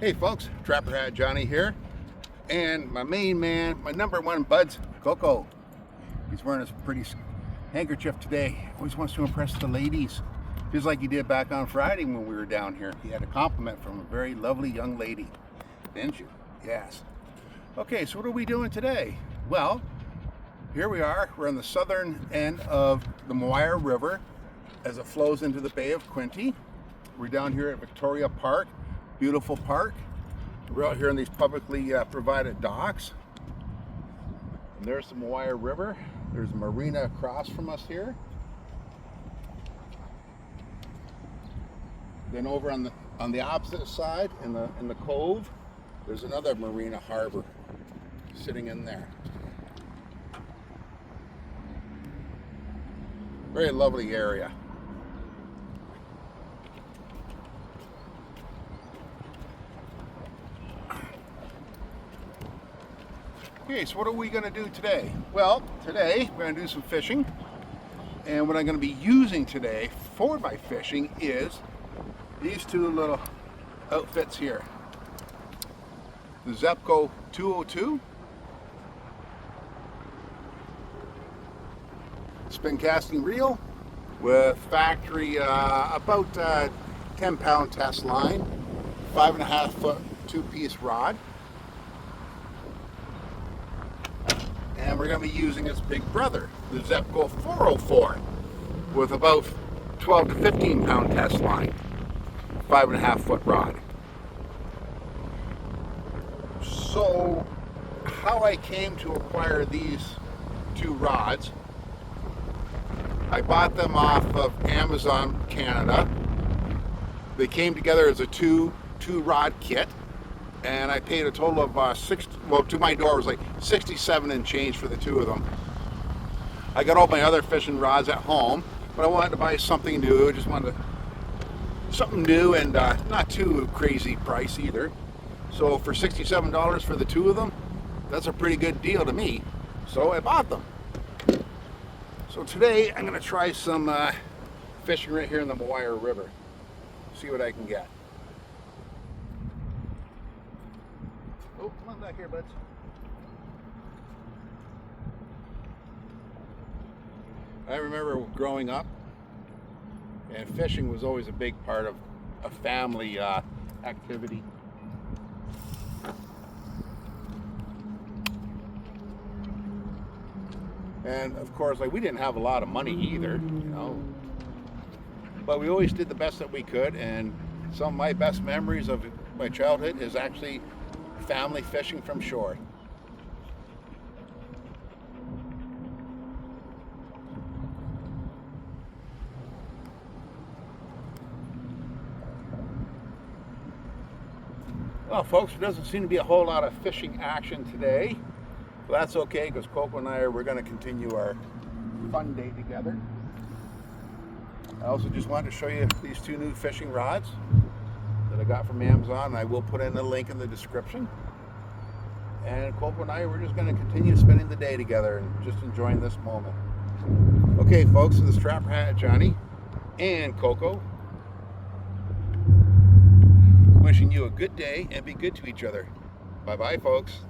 Hey folks, Trapper Hat Johnny here, and my main man, my number one buds, Coco. He's wearing his pretty handkerchief today. Always wants to impress the ladies, just like he did back on Friday when we were down here. He had a compliment from a very lovely young lady, didn't you? Yes. Okay, so what are we doing today? Well, here we are. We're on the southern end of the Moira River as it flows into the Bay of Quinte. We're down here at Victoria Park. Beautiful park. We're out here on these publicly provided docks. And there's the Moira River. There's a marina across from us here. Then over on the opposite side in the cove, there's another marina harbor sitting in there. Very lovely area. Okay, so what are we going to do today? Well, today we're going to do some fishing, and what I'm going to be using today for my fishing is these two little outfits here. The Zebco 202 spin casting reel with factory about 10-pound test line, 5.5-foot 2-piece rod. And we're going to be using its big brother, the Zebco 404, with about 12 to 15 pound test line, 5.5-foot rod. So, how I came to acquire these two rods, I bought them off of Amazon Canada. They came together as a two rod kit. And I paid a total of to my door it was like 67 and change for the two of them. I got all my other fishing rods at home, but I wanted to buy something new. I just wanted something new and not too crazy price either. So for $67 for the two of them, that's a pretty good deal to me. So I bought them. So today I'm going to try some fishing right here in the Moira River. See what I can get. Oh, come on back here, buds. I remember growing up, and fishing was always a big part of a family activity. And of course, like, we didn't have a lot of money either, you know, but we always did the best that we could. And some of my best memories of my childhood is actually family fishing from shore. Well, folks, there doesn't seem to be a whole lot of fishing action today. Well, that's okay, because Coco and we're going to continue our fun day together. I also just wanted to show you these two new fishing rods that I got from Amazon, and I will put in a link in the description. And Coco and we're just going to continue spending the day together and just enjoying this moment. Okay, folks, so this is Trapper Hat Johnny and Coco, wishing you a good day and be good to each other. Bye-bye, folks.